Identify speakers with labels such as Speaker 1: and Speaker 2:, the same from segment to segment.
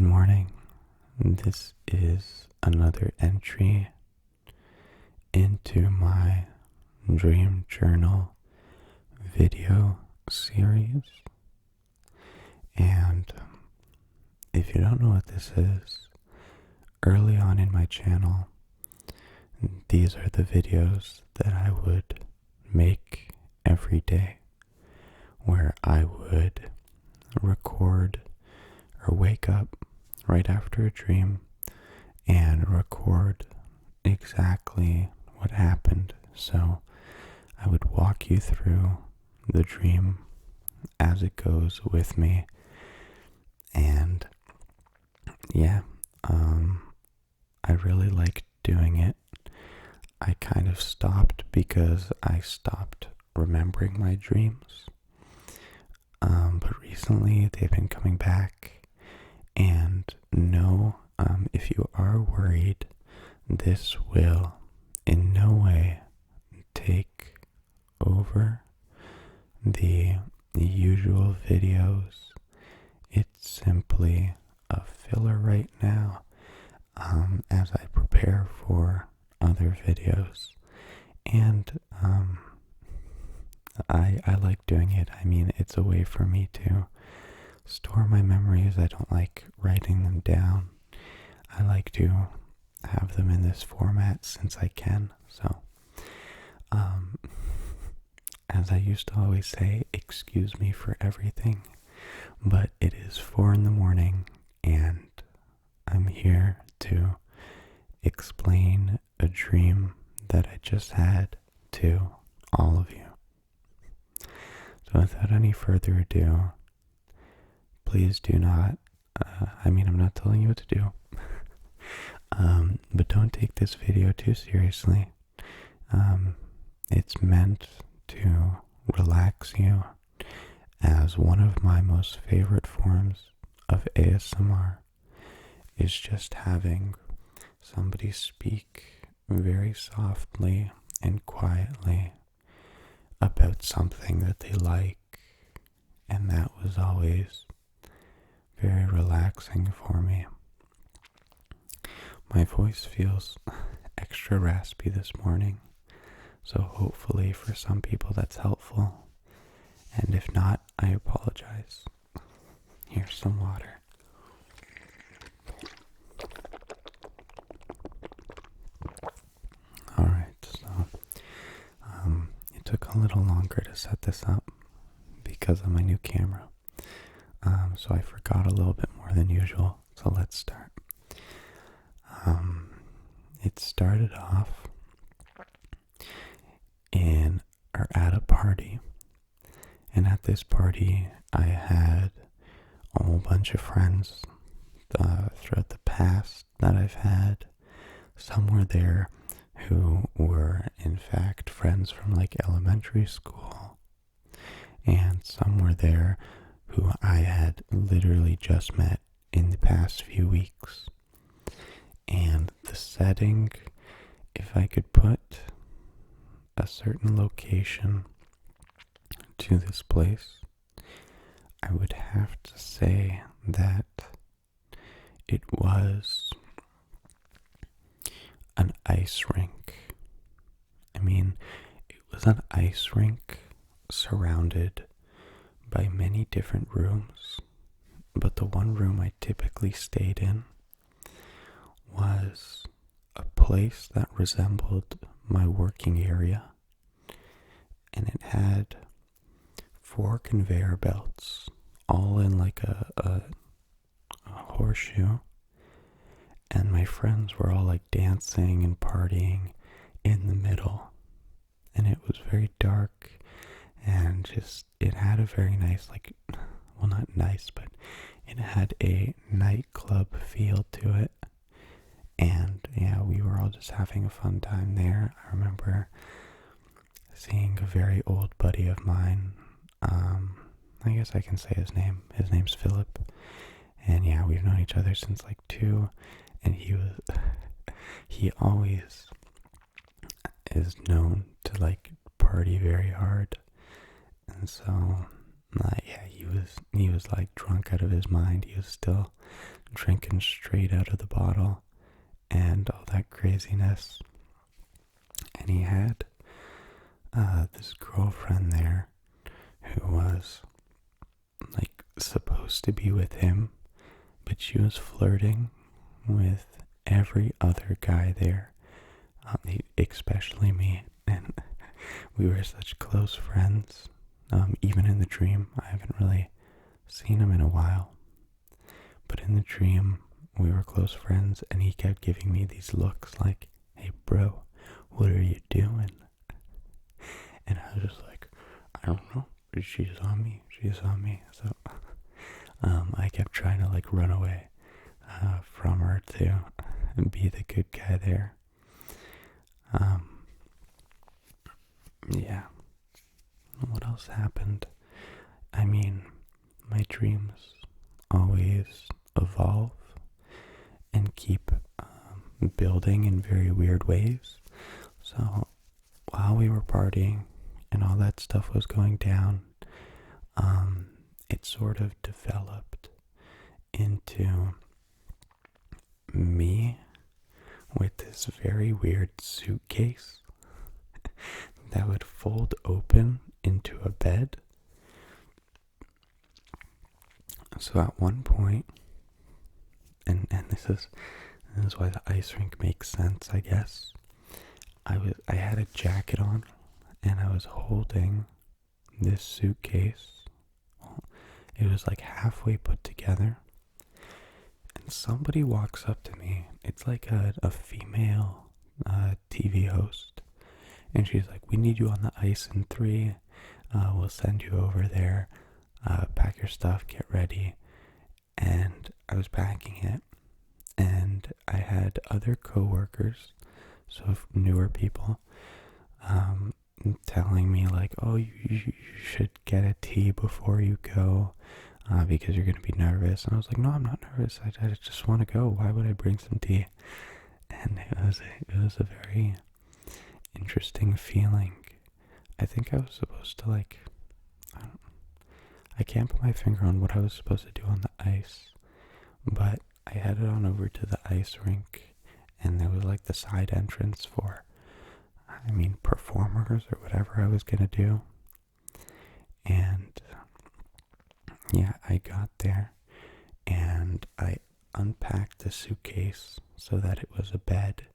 Speaker 1: Good morning. This is another entry into my dream journal video series. And if you don't know what this is, early on in my channel, these are the videos that I would make every day, where I would record or wake up right after a dream and record exactly what happened. So I would walk you through the dream as it goes with me. And yeah, I really liked doing it. I kind of stopped because I stopped remembering my dreams. But recently they've been coming back, and no, if you are worried, this will in no way take over the usual videos. It's simply a filler right now, as I prepare for other videos. And I like doing it. I mean, it's a way for me to store my memories. I don't like writing them down. I like to have them in this format since I can. So, as I used to always say, excuse me for everything, but it is 4 in the morning and I'm here to explain a dream that I just had to all of you. So without any further ado, please do not, I'm not telling you what to do, but don't take this video too seriously. It's meant to relax you, as one of my most favorite forms of ASMR is just having somebody speak very softly and quietly about something that they like, and that was always very relaxing for me. My voice feels extra raspy this morning, so hopefully for some people that's helpful, and if not, I apologize. Here's some water. Alright, so it took a little longer to set this up because of my new camera. So I forgot a little bit more than usual, so let's start. It started off at a party, and at this party I had a whole bunch of friends throughout the past that I've had. Some were there who were in fact friends from like elementary school, and some were there who I had literally just met in the past few weeks. And the setting, if I could put a certain location to this place, I would have to say that it was an ice rink. It was an ice rink surrounded by many different rooms, but the one room I typically stayed in was a place that resembled my working area, and it had 4 conveyor belts all in like a horseshoe, and my friends were all like dancing and partying in the middle, and it was very dark, and just it had a very nice, like, well, not nice, but it had a nightclub feel to it. And yeah, we were all just having a fun time there. I remember seeing a very old buddy of mine. I guess I can say his name. His name's Philip. And yeah, we've known each other since like 2. And he always is known to like party very hard. And so Yeah, he was like drunk out of his mind. He was still drinking straight out of the bottle and all that craziness. And he had this girlfriend there who was like supposed to be with him, but she was flirting with every other guy there, especially me. And we were such close friends. Even in the dream, I haven't really seen him in a while, but in the dream, we were close friends, and he kept giving me these looks like, "Hey, bro, what are you doing?" And I was just like, "I don't know. She's on me. She's on me." So, I kept trying to like run away from her to be the good guy there. Yeah. What else happened? I mean, my dreams always evolve and keep building in very weird ways. So while we were partying and all that stuff was going down, it sort of developed into me with this very weird suitcase that would fold open into a bed. So at one point, and this is why the ice rink makes sense, I guess. I had a jacket on, and I was holding this suitcase. It was like halfway put together, and somebody walks up to me. It's like a female TV host, and she's like, "We need you on the ice in 3. We'll send you over there. Pack your stuff, get ready." And I was packing it, and I had other coworkers, so newer people, telling me like, "Oh, you should get a tea before you go, because you're gonna be nervous." And I was like, "No, I'm not nervous. I just want to go. Why would I bring some tea?" And it was a very interesting feeling. I think I was supposed to like, I can't put my finger on what I was supposed to do on the ice, but I headed on over to the ice rink, and there was like the side entrance for, performers or whatever I was gonna do. And yeah, I got there, and I unpacked the suitcase so that it was a bed,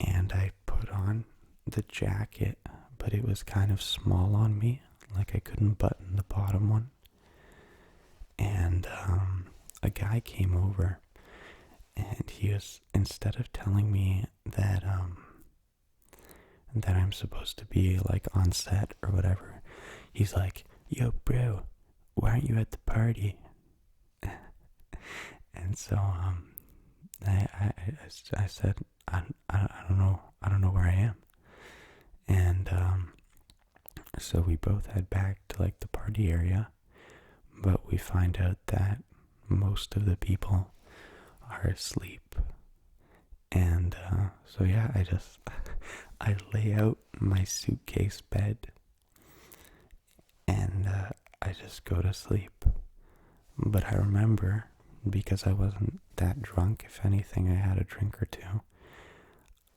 Speaker 1: and I put on the jacket, but it was kind of small on me, like I couldn't button the bottom one. And a guy came over, and he was, instead of telling me that I'm supposed to be like on set or whatever, he's like, "Yo, bro, why aren't you at the party?" And so I said, I don't know where I am. And so we both head back to like the party area, but we find out that most of the people are asleep. And so yeah, I lay out my suitcase bed, and I just go to sleep. But I remember, because I wasn't that drunk, if anything, I had a drink or two,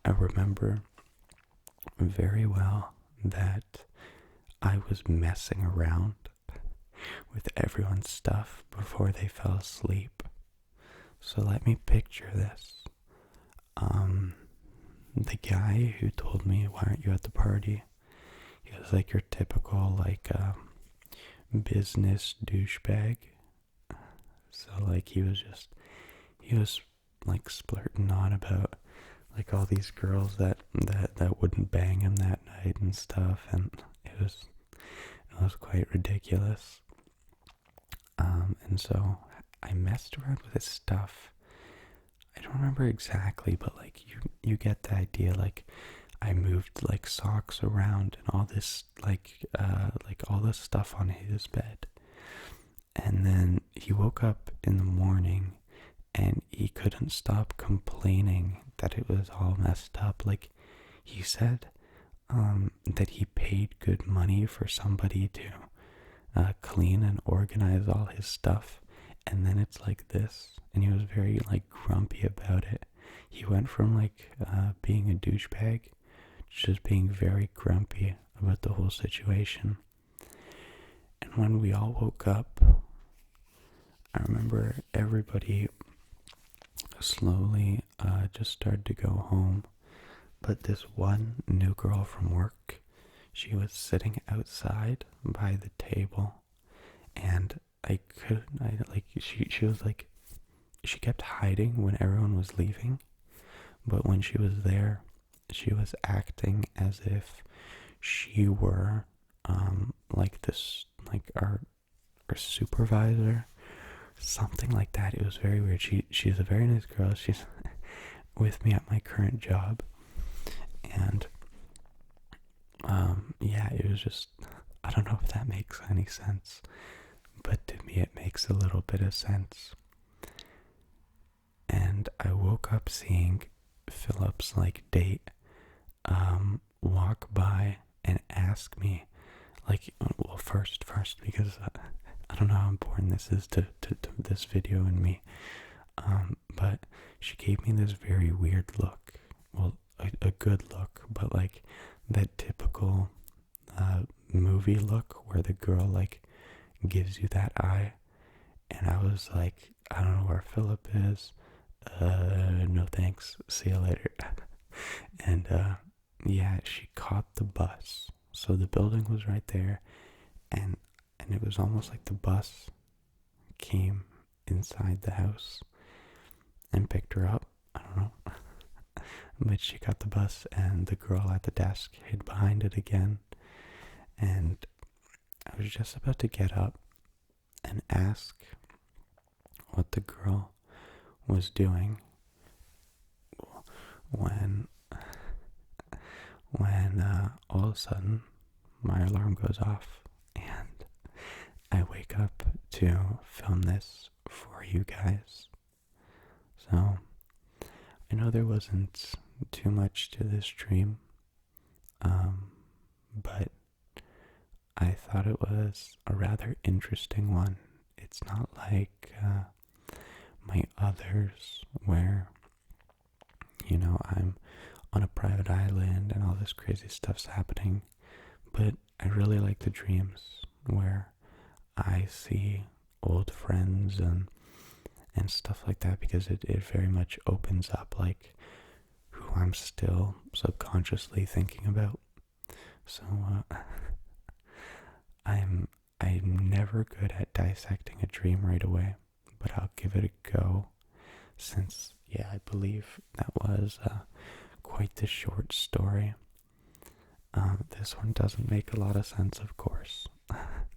Speaker 1: I remember very well that I was messing around with everyone's stuff before they fell asleep. So let me picture this. The guy who told me, "Why aren't you at the party?" He was like your typical like business douchebag. So like he was like splurting on about like all these girls that wouldn't bang him that night and stuff, and it was quite ridiculous. And so I messed around with his stuff. I don't remember exactly, but like you get the idea. Like I moved like socks around and all this like all this stuff on his bed. And then he woke up in the morning, and he couldn't stop complaining that it was all messed up. Like he said that he paid good money for somebody to clean and organize all his stuff, and then it's like this, and he was very like grumpy about it. He went from like being a douchebag to just being very grumpy about the whole situation. And when we all woke up, I remember everybody slowly just started to go home. But this one new girl from work, she was sitting outside by the table, and she was like, she kept hiding when everyone was leaving, but when she was there, she was acting as if she were, like this, like our supervisor, something like that. It was very weird. She's a very nice girl. She's with me at my current job, and yeah, it was just, I don't know if that makes any sense, but to me it makes a little bit of sense. And I woke up seeing Philip's like date walk by and ask me, like, well, first because I don't know how important this is to this video and me, but she gave me this very weird look. Well, a good look, but like that typical movie look where the girl like gives you that eye. And I was like, I don't know where Philip is. No thanks. See you later. And yeah, she caught the bus. So the building was right there, and it was almost like the bus came inside the house and picked her up. I don't know. But she got the bus, and the girl at the desk hid behind it again. And I was just about to get up and ask what the girl was doing when all of a sudden my alarm goes off, and I wake up to film this for you guys. So I know there wasn't too much to this dream, but I thought it was a rather interesting one. It's not like my others where, you know, I'm on a private island and all this crazy stuff's happening, but I really like the dreams where I see old friends and stuff like that, because it very much opens up like who I'm still subconsciously thinking about. So I'm never good at dissecting a dream right away, but I'll give it a go, since yeah, I believe that was quite the short story. This one doesn't make a lot of sense, of course,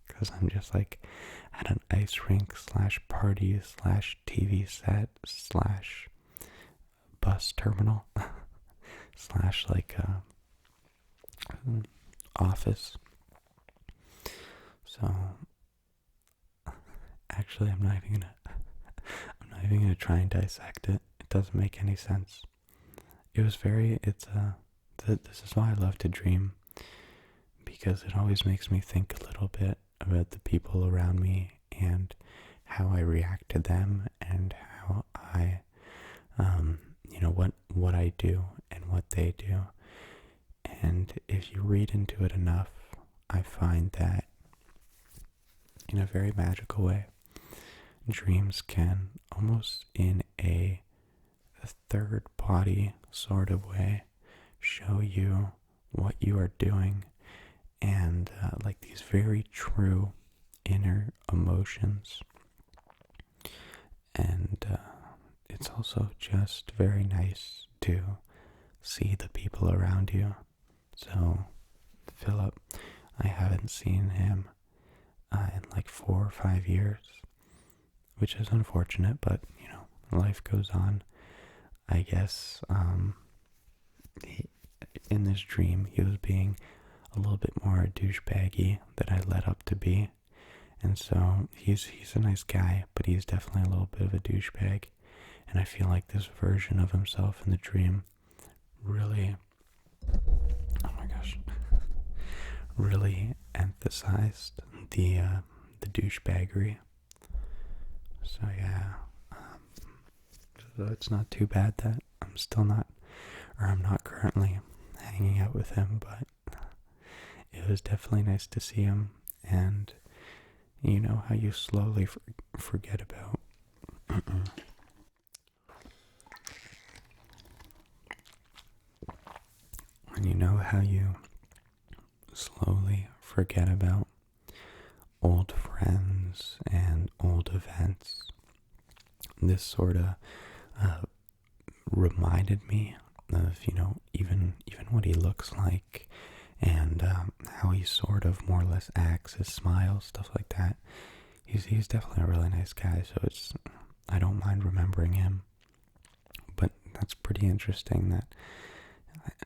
Speaker 1: because I'm just like at an ice rink / party / TV set / bus terminal / like office. So actually, I'm not even gonna try and dissect it. It doesn't make any sense. It was this is why I love to dream, because it always makes me think a little bit about the people around me and how I react to them, and how I, you know, what I do and what they do. And if you read into it enough, I find that in a very magical way, dreams can, almost in a third body sort of way, show you what you are doing, and like these very true inner emotions. And it's also just very nice to see the people around you. So Philip, I haven't seen him in like 4 or 5 years, which is unfortunate, but you know, life goes on. I guess in this dream he was being a little bit more douchebaggy than I led up to be, and so he's a nice guy, but he's definitely a little bit of a douchebag. And I feel like this version of himself in the dream really, oh my gosh, really emphasized the douchebaggery. So yeah, so it's not too bad that I'm not currently hanging out with him, but it was definitely nice to see him, and you know how you slowly forget about. And you know how you slowly forget about old friends and old events. This sort of reminded me of, even what he looks like, and how he sort of more or less acts, his smile, stuff like that. He's definitely a really nice guy, so I don't mind remembering him. But that's pretty interesting that,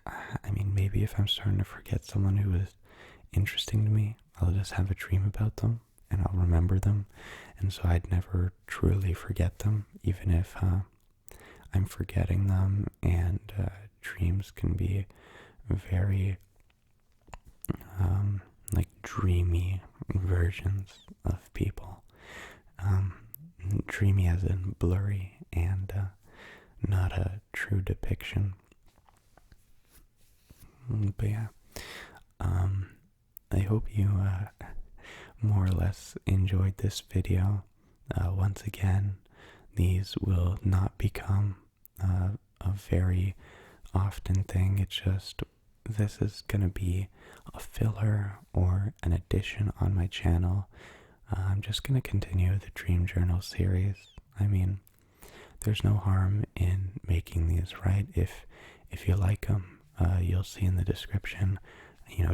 Speaker 1: I mean, maybe if I'm starting to forget someone who is interesting to me, I'll just have a dream about them and I'll remember them, and so I'd never truly forget them, even if I'm forgetting them. And dreams can be very like dreamy versions of people, dreamy as in blurry, and not a true depiction. But yeah, I hope you more or less enjoyed this video. Once again, these will not become a very often thing. It's just, this is gonna be a filler or an addition on my channel. I'm just gonna continue the Dream Journal series. I mean, there's no harm in making these, right? If you like them, you'll see in the description,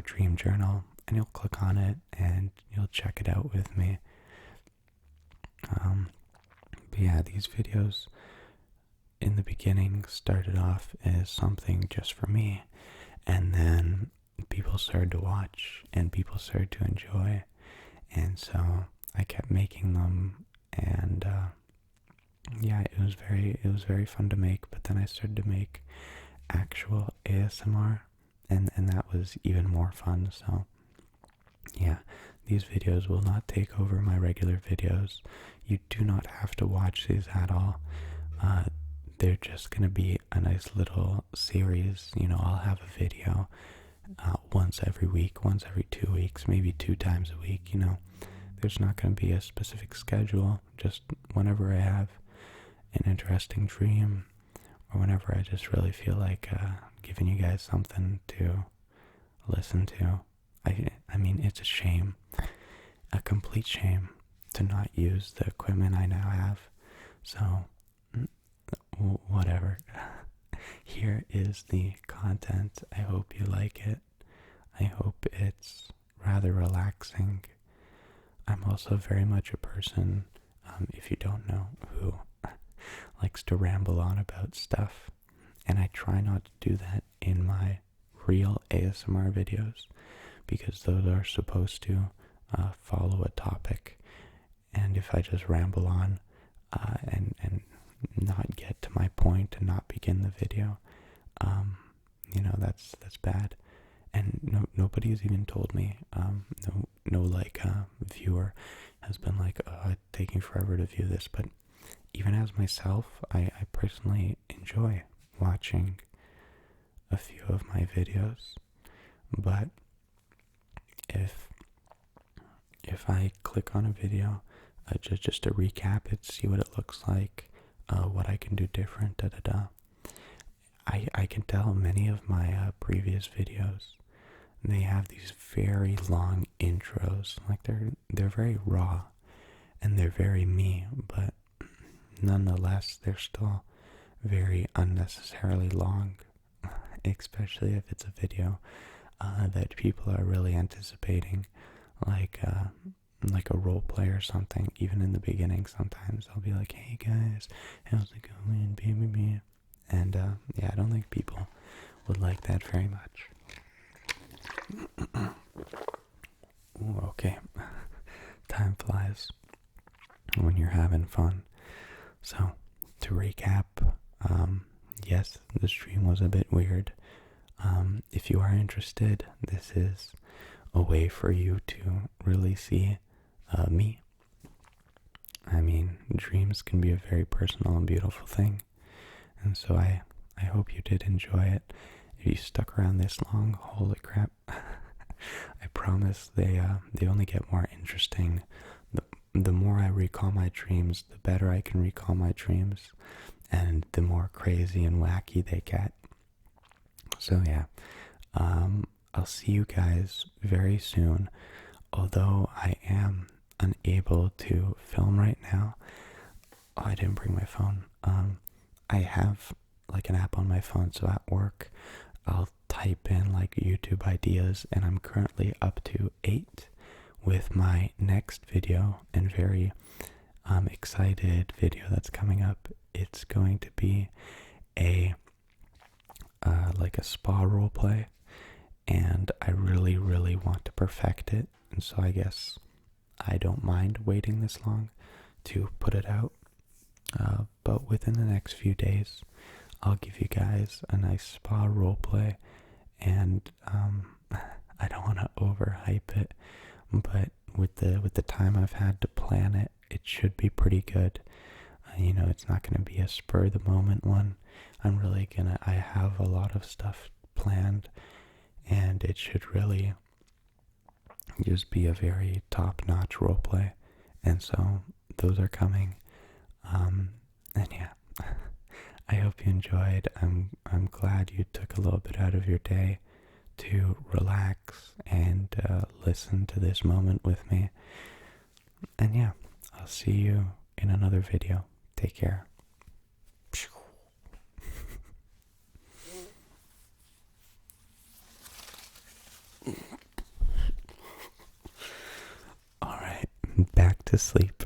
Speaker 1: Dream Journal, and you'll click on it and you'll check it out with me. But yeah, these videos in the beginning started off as something just for me, and then people started to watch and people started to enjoy, and so I kept making them. And yeah, it was very fun to make. But then I started to make actual ASMR, and that was even more fun. So yeah, these videos will not take over my regular videos. You do not have to watch these at all. They're just gonna be a nice little series. I'll have a video once every week, once every 2 weeks, maybe 2 times a week. There's not gonna be a specific schedule. Just whenever I have an interesting dream, or whenever I just really feel like giving you guys something to listen to. I mean, it's a shame, a complete shame, to not use the equipment I now have. So, whatever. Here is the content. I hope you like it. I hope it's rather relaxing. I'm also very much a person, if you don't know, who likes to ramble on about stuff, and I try not to do that in my real ASMR videos, because those are supposed to follow a topic. And if I just ramble on and not get to my point and not begin the video, that's bad. And nobody's even told me. No viewer has been like, it's taking forever to view this. But even as myself, I personally enjoy watching a few of my videos. But if I click on a video, just to recap it, see what it looks like, what I can do different, I can tell many of my previous videos, they have these very long intros. Like they're very raw and they're very me, but nonetheless they're still very unnecessarily long, especially if it's a video that people are really anticipating, like a role play or something. Even in the beginning, sometimes I'll be like, "Hey guys, how's it going, baby?" And yeah, I don't think people would like that very much. Ooh, okay, time flies when you're having fun. So, to recap, yes, the stream was a bit weird. If you are interested, this is a way for you to really see me. I mean, dreams can be a very personal and beautiful thing, and so I hope you did enjoy it. If you stuck around this long, holy crap! I promise they only get more interesting. The more I recall my dreams, the better I can recall my dreams, and the more crazy and wacky they get. So yeah, I'll see you guys very soon. Although I am unable to film right now. Oh, I didn't bring my phone. I have like an app on my phone, so at work I'll type in like YouTube ideas, and I'm currently up to 8 with my next video, and very excited video that's coming up. It's going to be a like a spa role play, and I really want to perfect it, and so I guess I don't mind waiting this long to put it out. But within the next few days, I'll give you guys a nice spa role play, and I don't want to overhype it, but with the time I've had to plan it, it should be pretty good. It's not going to be a spur of the moment one. I have a lot of stuff planned, and it should really just be a very top-notch role play. And so those are coming. And yeah, I hope you enjoyed. I'm glad you took a little bit out of your day to relax and listen to this moment with me. And yeah, I'll see you in another video. Take care. Alright, back to sleep.